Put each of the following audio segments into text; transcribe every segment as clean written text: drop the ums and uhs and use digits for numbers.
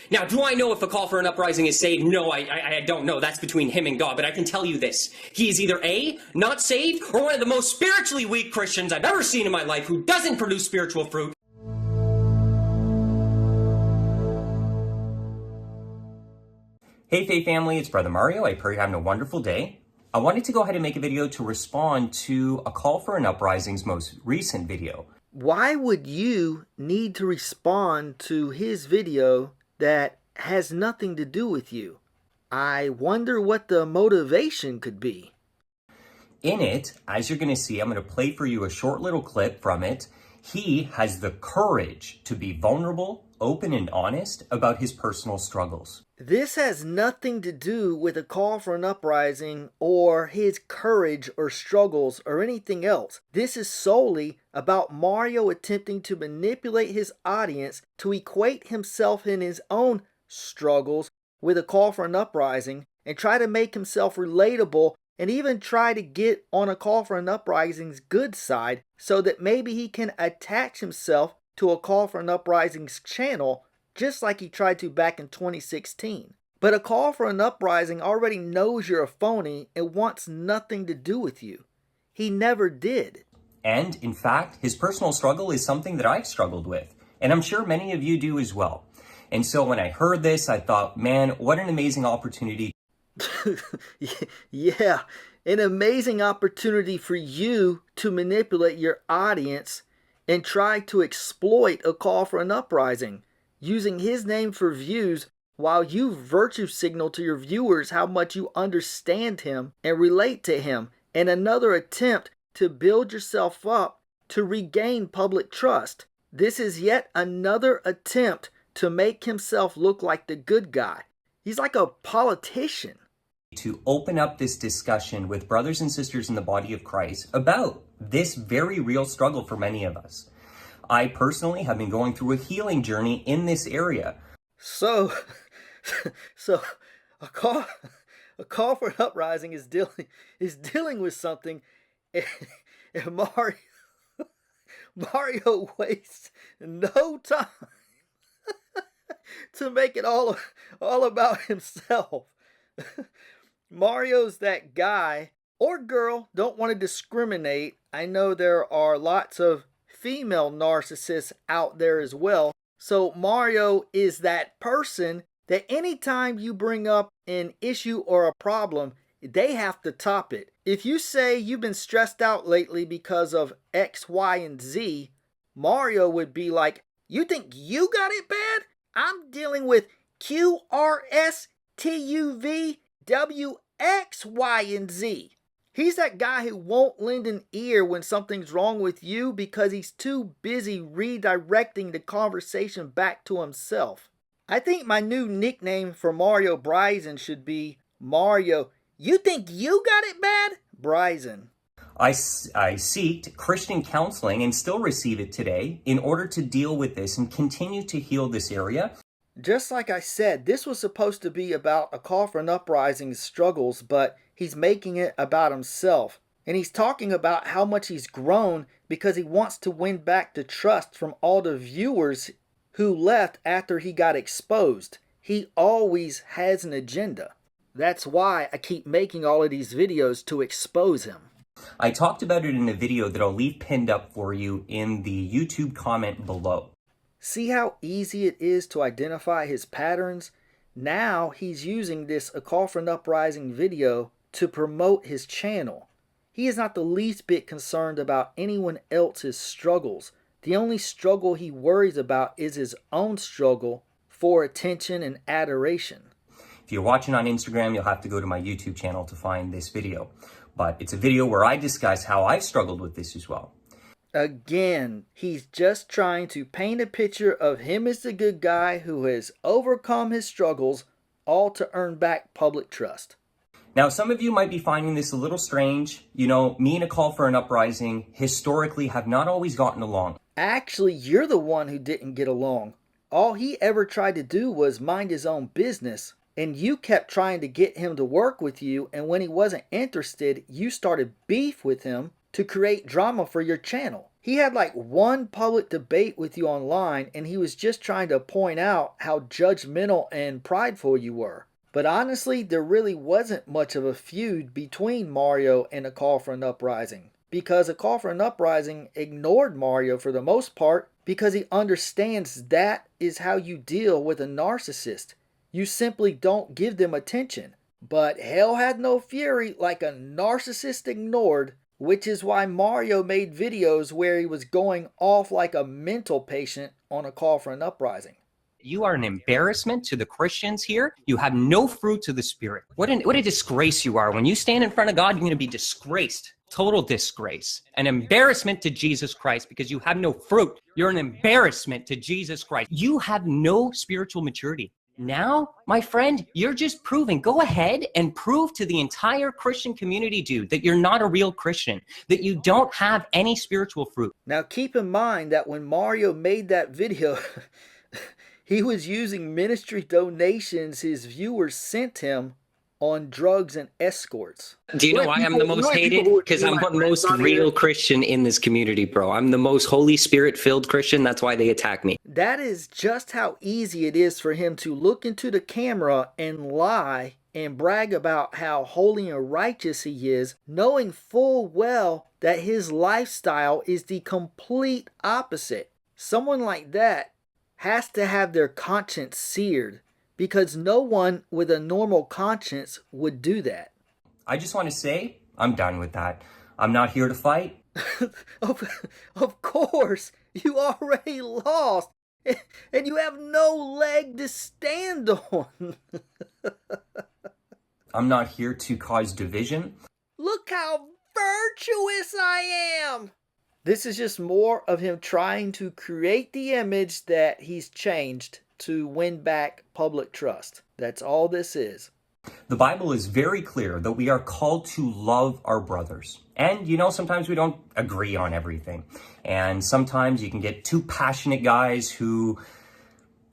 Now, do I know if a call for an uprising is saved? No, I don't know. That's between him and God. But I can tell you this. He is either A, not saved, or one of the most spiritually weak Christians I've ever seen in my life who doesn't produce spiritual fruit. Hey Faith family, it's Brother Mario. I pray you're having a wonderful day. I wanted to go ahead and make a video to respond to a call for an uprising's most recent video. Why would you need to respond to his video that has nothing to do with you? I wonder what the motivation could be. In it, as you're going to see, I'm going to play for you a short little clip from it. He has the courage to be vulnerable, open, and honest about his personal struggles. This has nothing to do with a call for an uprising or his courage or struggles or anything else. This is solely about Mario attempting to manipulate his audience to equate himself in his own struggles with a call for an uprising and try to make himself relatable and even try to get on a call for an uprising's good side so that maybe he can attach himself to a call for an uprising's channel just like he tried to back in 2016. But a call for an uprising already knows you're a phony and wants nothing to do with you. He never did. And in fact, his personal struggle is something that I've struggled with, and I'm sure many of you do as well. And so when I heard this, I thought, man, what an amazing opportunity. Yeah, an amazing opportunity for you to manipulate your audience and try to exploit a call for an uprising, using his name for views while you virtue signal to your viewers how much you understand him and relate to him, and another attempt to build yourself up to regain public trust. This is yet another attempt to make himself look like the good guy. He's like a politician. To open up this discussion with brothers and sisters in the body of Christ about this very real struggle for many of us. I personally have been going through a healing journey in this area. So a call for an uprising is dealing with something, and Mario wastes no time to make it all about himself. Mario's that guy or girl, don't want to discriminate. I know there are lots of female narcissists out there as well. So Mario is that person that anytime you bring up an issue or a problem, they have to top it. If you say you've been stressed out lately because of X, Y, and Z, Mario would be like, you think you got it bad? I'm dealing with Q, R, S, T, U, V, W, X, Y, and Z. He's that guy who won't lend an ear when something's wrong with you because he's too busy redirecting the conversation back to himself. I think my new nickname for Mario Bryson should be Mario, you think you got it bad? Bryson. I seeked Christian counseling and still receive it today in order to deal with this and continue to heal this area. Just like I said, this was supposed to be about a call for an uprising's struggles, but he's making it about himself. And he's talking about how much he's grown because he wants to win back the trust from all the viewers who left after he got exposed. He always has an agenda. That's why I keep making all of these videos to expose him. I talked about it in a video that I'll leave pinned up for you in the YouTube comment below. See how easy it is to identify his patterns? Now he's using this A Call for an Uprising video to promote his channel. He is not the least bit concerned about anyone else's struggles. The only struggle he worries about is his own struggle for attention and adoration. If you're watching on Instagram, you'll have to go to my YouTube channel to find this video. But it's a video where I discuss how I've struggled with this as well. Again, he's just trying to paint a picture of him as the good guy who has overcome his struggles, all to earn back public trust. Now, some of you might be finding this a little strange. You know, me and A Call for an Uprising historically have not always gotten along. Actually, you're the one who didn't get along. All he ever tried to do was mind his own business, and you kept trying to get him to work with you, and when he wasn't interested, you started beef with him to create drama for your channel. He had like one public debate with you online, and he was just trying to point out how judgmental and prideful you were. But honestly, there really wasn't much of a feud between Mario and A Call for an Uprising, because A Call for an Uprising ignored Mario for the most part because he understands that is how you deal with a narcissist. You simply don't give them attention. But hell had no fury like a narcissist ignored, which is why Mario made videos where he was going off like a mental patient on A Call for an Uprising. You are an embarrassment to the Christians here. You have no fruits of the Spirit. What a disgrace you are. When you stand in front of God, you're going to be disgraced. Total disgrace. An embarrassment to Jesus Christ because you have no fruit. You're an embarrassment to Jesus Christ. You have no spiritual maturity. Now, my friend, you're just proving, go ahead and prove to the entire Christian community, dude, that you're not a real Christian, that you don't have any spiritual fruit. Now, keep in mind that when Mario made that video, he was using ministry donations his viewers sent him on drugs and escorts. Do you know why I'm the most hated? Because I'm the most real Christian in this community, bro. I'm the most Holy Spirit-filled Christian. That's why they attack me. That is just how easy it is for him to look into the camera and lie and brag about how holy and righteous he is, knowing full well that his lifestyle is the complete opposite. Someone like that has to have their conscience seared, because no one with a normal conscience would do that. I just want to say, I'm done with that. I'm not here to fight. Of course, you already lost, and you have no leg to stand on. I'm not here to cause division. Look how virtuous I am! This is just more of him trying to create the image that he's changed to win back public trust. That's all this is. The Bible is very clear that we are called to love our brothers. And, sometimes we don't agree on everything. And sometimes you can get two passionate guys who,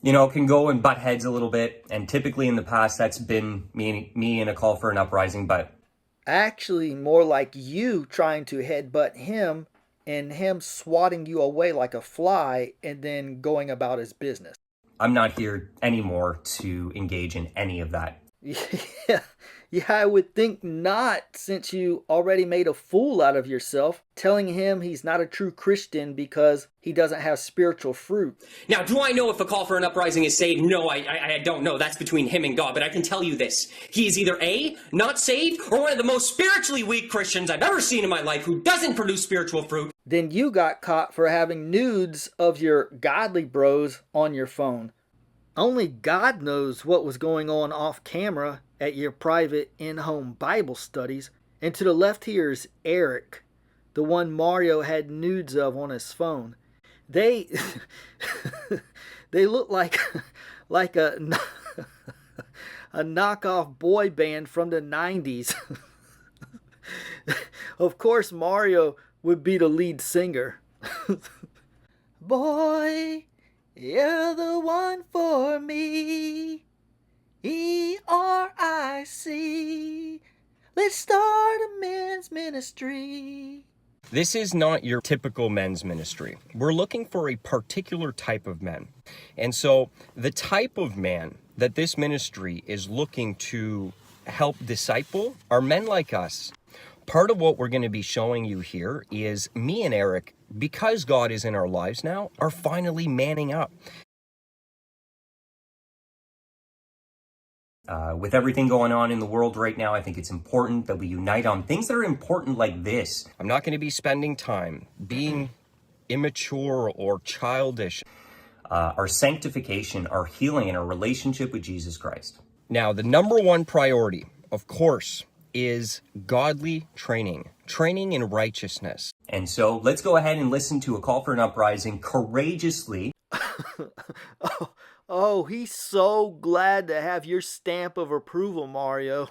can go and butt heads a little bit. And typically in the past, that's been me in A Call for an Uprising. But actually, more like you trying to headbutt him and him swatting you away like a fly and then going about his business. I'm not here anymore to engage in any of that. Yeah, I would think not, since you already made a fool out of yourself, telling him he's not a true Christian because he doesn't have spiritual fruit. Now, do I know if A Call for an Uprising is saved? No, I don't know. That's between him and God. But I can tell you this. He is either A, not saved, or one of the most spiritually weak Christians I've ever seen in my life who doesn't produce spiritual fruit. Then you got caught for having nudes of your godly bros on your phone. Only God knows what was going on off camera at your private in-home Bible studies. And to the left here is Eric, the one Mario had nudes of on his phone. They look like a knockoff boy band from the 90s. Of course, Mario would be the lead singer. Boy, you're the one for me. E-R-I-C. Let's start a men's ministry. This is not your typical men's ministry. We're looking for a particular type of men. And so the type of man that this ministry is looking to help disciple are men like us. Part of what we're going to be showing you here is me and Eric, because God is in our lives now, are finally manning up. With everything going on in the world right now, I think it's important that we unite on things that are important like this. I'm not going to be spending time being immature or childish. Our sanctification, our healing, and our relationship with Jesus Christ. Now, the number one priority, of course, is godly training in righteousness. And so let's go ahead and listen to A Call for an Uprising courageously. Oh, he's so glad to have your stamp of approval, Mario.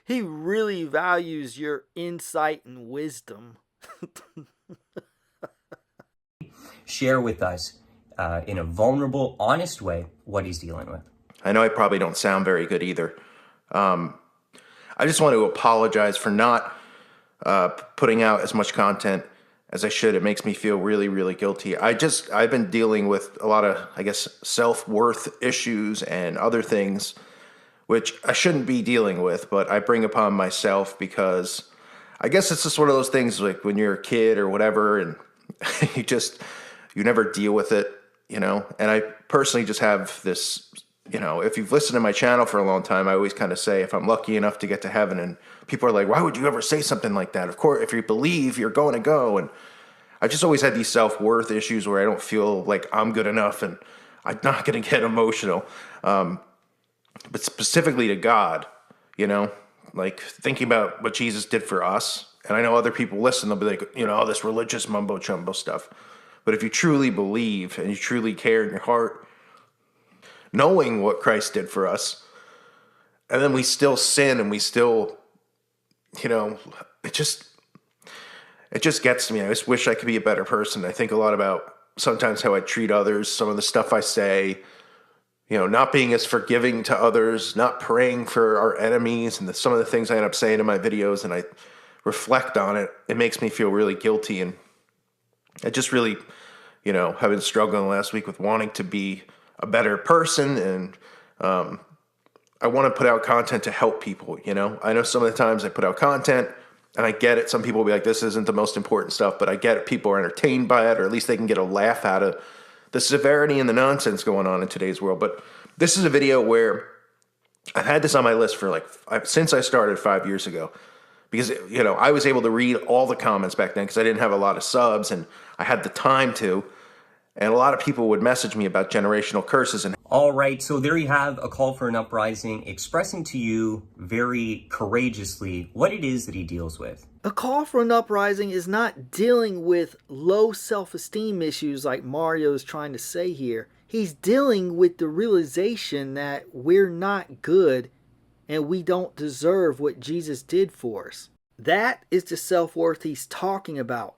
He really values your insight and wisdom. Share with us in a vulnerable, honest way what he's dealing with. I know I probably don't sound very good either. I just want to apologize for not putting out as much content as I should. It makes me feel really, really guilty. I've been dealing with a lot of, I guess, self-worth issues and other things, which I shouldn't be dealing with, but I bring upon myself because I guess it's just one of those things like when you're a kid or whatever, and you never deal with it, and I personally just have this, if you've listened to my channel for a long time, I always kind of say, if I'm lucky enough to get to heaven, and people are like, why would you ever say something like that? Of course, if you believe, you're going to go. And I've just always had these self-worth issues where I don't feel like I'm good enough, and I'm not going to get emotional. But specifically to God, like thinking about what Jesus did for us. And I know other people listen, they'll be like, all this religious mumbo jumbo stuff. But if you truly believe and you truly care in your heart, knowing what Christ did for us, and then we still sin and we still, it just gets to me. I just wish I could be a better person. I think a lot about sometimes how I treat others, some of the stuff I say, not being as forgiving to others, not praying for our enemies, and some of the things I end up saying in my videos, and I reflect on it. It makes me feel really guilty, and I just really, have been struggling last week with wanting to be a better person, and I want to put out content to help people, I know some of the times I put out content, and I get it. Some people will be like, this isn't the most important stuff, but I get it. People are entertained by it, or at least they can get a laugh out of the severity and the nonsense going on in today's world. But this is a video where I've had this on my list for since I started 5 years ago, because, I was able to read all the comments back then because I didn't have a lot of subs and I had the time to. And a lot of people would message me about generational curses. And all right, so there you have a call for an uprising expressing to you very courageously what it is that he deals with. A call for an uprising is not dealing with low self-esteem issues like Mario is trying to say here. He's dealing with the realization that we're not good and we don't deserve what Jesus did for us. That is the self-worth he's talking about.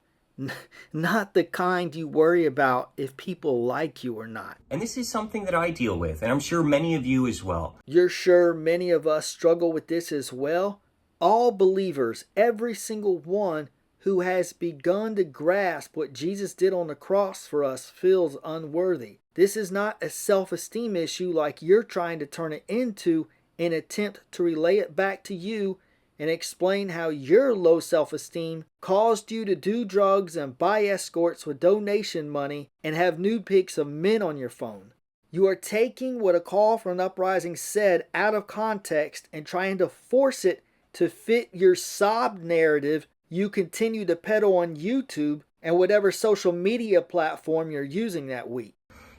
Not the kind you worry about if people like you or not. And this is something that I deal with, and I'm sure many of you as well. You're sure many of us struggle with this as well? All believers, every single one who has begun to grasp what Jesus did on the cross for us, feels unworthy. This is not a self-esteem issue like you're trying to turn it into in an attempt to relay it back to you and explain how your low self-esteem caused you to do drugs and buy escorts with donation money and have nude pics of men on your phone. You are taking what a call for an uprising said out of context and trying to force it to fit your sob narrative you continue to peddle on YouTube and whatever social media platform you're using that week.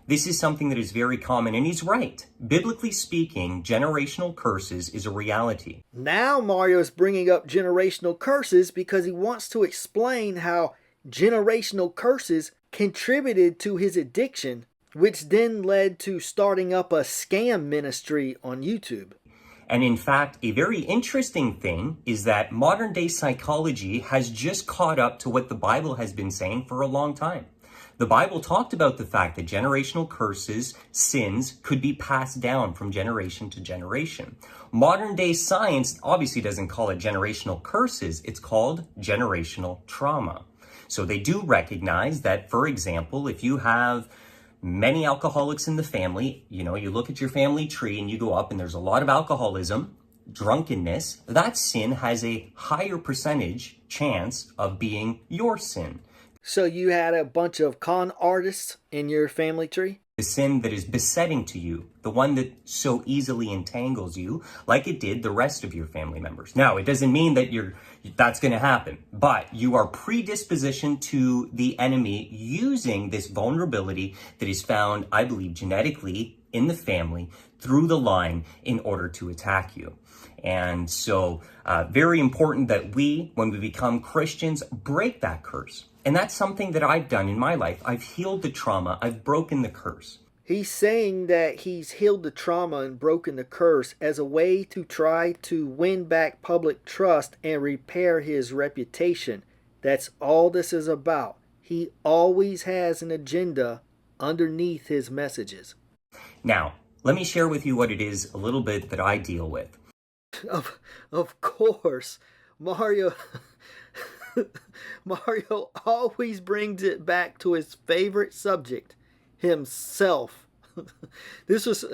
This is something that is very common, and he's right. Biblically speaking, generational curses is a reality. Now Mario's bringing up generational curses because he wants to explain how generational curses contributed to his addiction, which then led to starting up a scam ministry on YouTube. And in fact, a very interesting thing is that modern day psychology has just caught up to what the Bible has been saying for a long time. The Bible talked about the fact that generational curses, sins, could be passed down from generation to generation. Modern day science obviously doesn't call it generational curses, it's called generational trauma. So they do recognize that, for example, if you have many alcoholics in the family, you look at your family tree and you go up and there's a lot of alcoholism, drunkenness, that sin has a higher percentage chance of being your sin. So you had a bunch of con artists in your family tree? The sin that is besetting to you, the one that so easily entangles you, like it did the rest of your family members. Now, it doesn't mean that that's going to happen, but you are predispositioned to the enemy using this vulnerability that is found, I believe, genetically in the family through the line in order to attack you. And so, very important that we, when we become Christians, break that curse. And that's something that I've done in my life. I've healed the trauma. I've broken the curse. He's saying that he's healed the trauma and broken the curse as a way to try to win back public trust and repair his reputation. That's all this is about. He always has an agenda underneath his messages. Now, let me share with you what it is a little bit that I deal with. Of course, Mario... Mario always brings it back to his favorite subject, himself. This was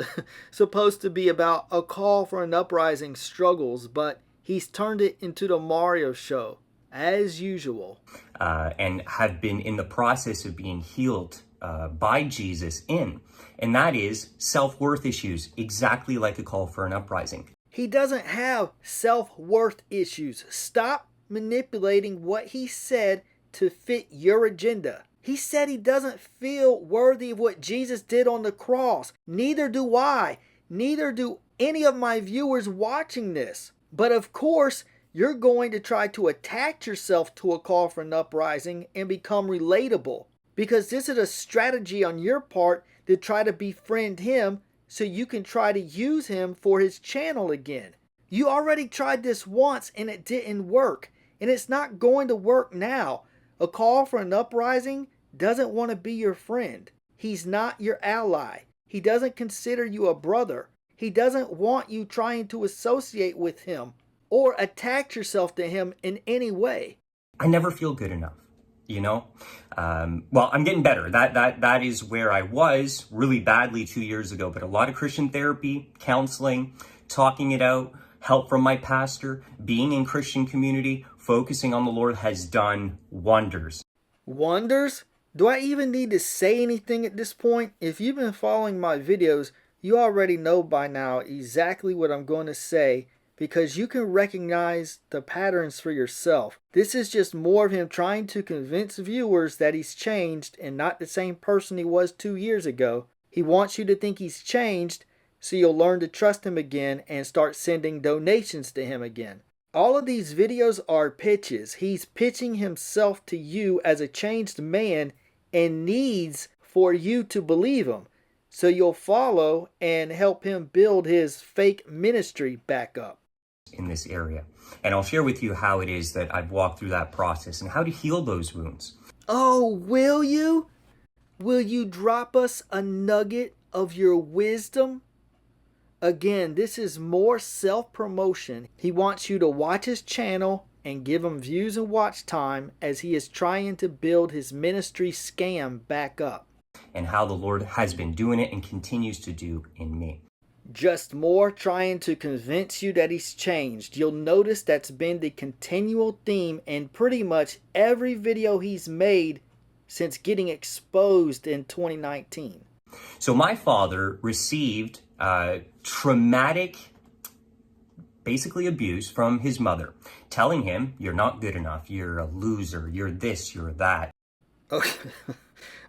supposed to be about a call for an uprising struggles, but he's turned it into the Mario show, as usual. And have been in the process of being healed by Jesus in. And that is self-worth issues, exactly like a call for an uprising. He doesn't have self-worth issues. Stop manipulating what he said to fit your agenda. He said he doesn't feel worthy of what Jesus did on the cross. Neither do I. Neither do any of my viewers watching this. But of course, you're going to try to attach yourself to a call for an uprising and become relatable. Because this is a strategy on your part to try to befriend him so you can try to use him for his channel again. You already tried this once and it didn't work. And it's not going to work now. A call for an uprising doesn't want to be your friend. He's not your ally. He doesn't consider you a brother. He doesn't want you trying to associate with him or attach yourself to him in any way. I never feel good enough, you know? Well, I'm getting better. That is where I was really badly 2 years ago. But a lot of Christian therapy, counseling, talking it out, help from my pastor, being in Christian community, focusing on the Lord has done wonders. Wonders? Do I even need to say anything at this point? If you've been following my videos, you already know by now exactly what I'm going to say because you can recognize the patterns for yourself. This is just more of him trying to convince viewers that he's changed and not the same person he was 2 years ago. He wants you to think he's changed so you'll learn to trust him again and start sending donations to him again. All of these videos are pitches. He's pitching himself to you as a changed man and needs for you to believe him. So you'll follow and help him build his fake ministry back up. In this area. And I'll share with you how it is that I've walked through that process and how to heal those wounds. Oh, will you? Will you drop us a nugget of your wisdom? Again, this is more self-promotion. He wants you to watch his channel and give him views and watch time as he is trying to build his ministry scam back up. And how the Lord has been doing it and continues to do in me. Just more trying to convince you that he's changed. You'll notice that's been the continual theme in pretty much every video he's made since getting exposed in 2019. So my father received traumatic, basically abuse from his mother, telling him, you're not good enough, you're a loser, you're this, you're that. Okay.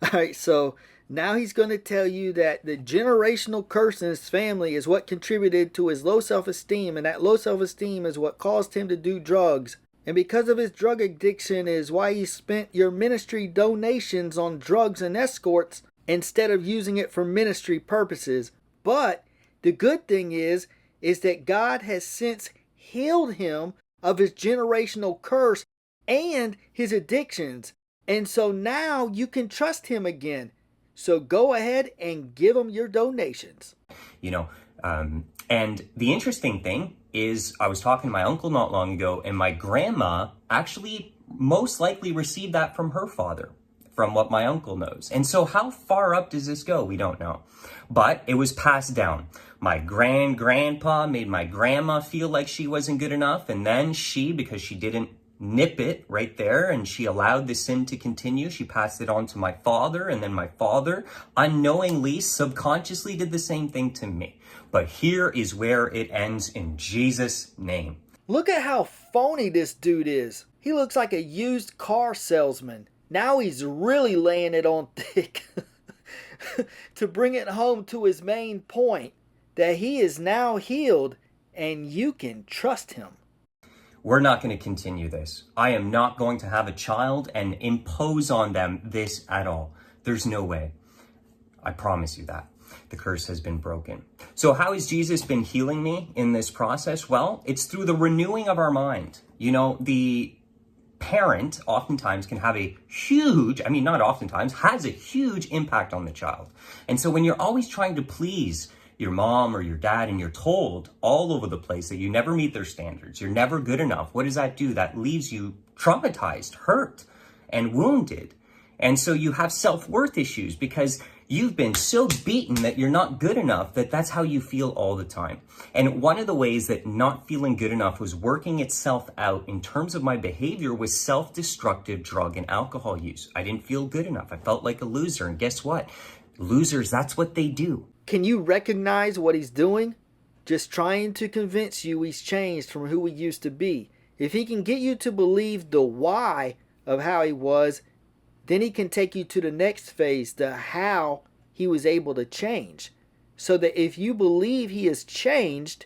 All right, so now he's going to tell you that the generational curse in his family is what contributed to his low self-esteem, and that low self-esteem is what caused him to do drugs. And because of his drug addiction is why he spent your ministry donations on drugs and escorts instead of using it for ministry purposes. But the good thing is that God has since healed him of his generational curse and his addictions. And so now you can trust him again. So go ahead and give him your donations. You know, and the interesting thing is I was talking to my uncle not long ago, and my grandma actually most likely received that from her father, from what my uncle knows. And so how far up does this go? We don't know. But it was passed down. My grandpa made my grandma feel like she wasn't good enough. And then she, because she didn't nip it right there and she allowed the sin to continue, she passed it on to my father. And then my father unknowingly, subconsciously did the same thing to me. But here is where it ends in Jesus' name. Look at how phony this dude is. He looks like a used car salesman. Now he's really laying it on thick to bring it home to his main point, that he is now healed and you can trust him. We're not going to continue this. I am not going to have a child and impose on them this at all. There's no way. I promise you that. The curse has been broken. So how has Jesus been healing me in this process? Well, it's through the renewing of our mind. You know, the parent oftentimes can have a huge, not oftentimes, has a huge impact on the child. And so when you're always trying to please your mom or your dad, and you're told all over the place that you never meet their standards, you're never good enough, what does that do? That leaves you traumatized, hurt, and wounded. And so you have self-worth issues because you've been so beaten that you're not good enough, that's how you feel all the time. And one of the ways that not feeling good enough was working itself out in terms of my behavior was self-destructive drug and alcohol use. I didn't feel good enough. I felt like a loser. And guess what? Losers, that's what they do. Can you recognize what he's doing? Just trying to convince you he's changed from who he used to be. If he can get you to believe the why of how he was, then he can take you to the next phase, the how he was able to change. So that if you believe he has changed,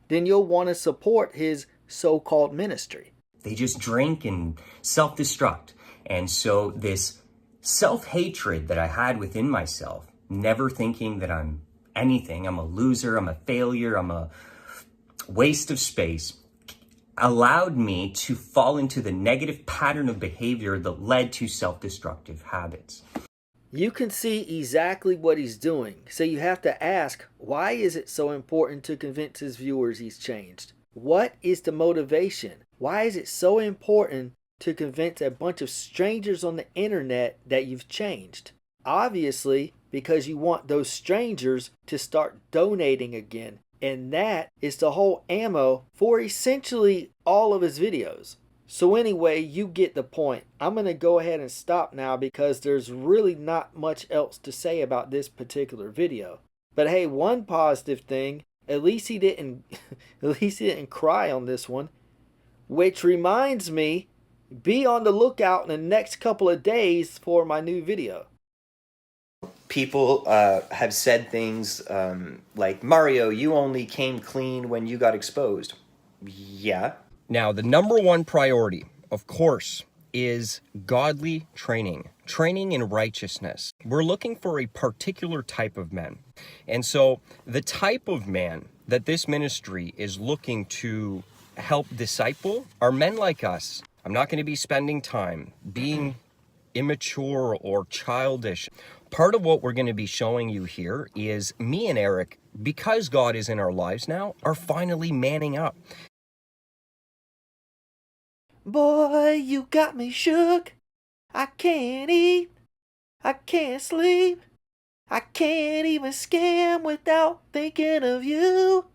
then you'll want to support his so-called ministry. They just drink and self-destruct. And so this self-hatred that I had within myself, never thinking that I'm anything, I'm a loser, I'm a failure, I'm a waste of space, allowed me to fall into the negative pattern of behavior that led to self-destructive habits. You can see exactly what he's doing, so you have to ask, why is it so important to convince his viewers he's changed? What is the motivation? Why is it so important to convince a bunch of strangers on the internet that you've changed? Obviously, because you want those strangers to start donating again. And that is the whole ammo for essentially all of his videos. So anyway, you get the point. I'm going to go ahead and stop now because there's really not much else to say about this particular video. But hey, one positive thing, at least he didn't cry on this one. Which reminds me, be on the lookout in the next couple of days for my new video. People have said things like, Mario, you only came clean when you got exposed. Yeah. Now, the number one priority, of course, is godly training, training in righteousness. We're looking for a particular type of man. And so the type of man that this ministry is looking to help disciple are men like us. I'm not going to be spending time being immature or childish. Part of what we're going to be showing you here is me and Eric, because God is in our lives now, are finally manning up. Boy, you got me shook. I can't eat. I can't sleep. I can't even scam without thinking of you.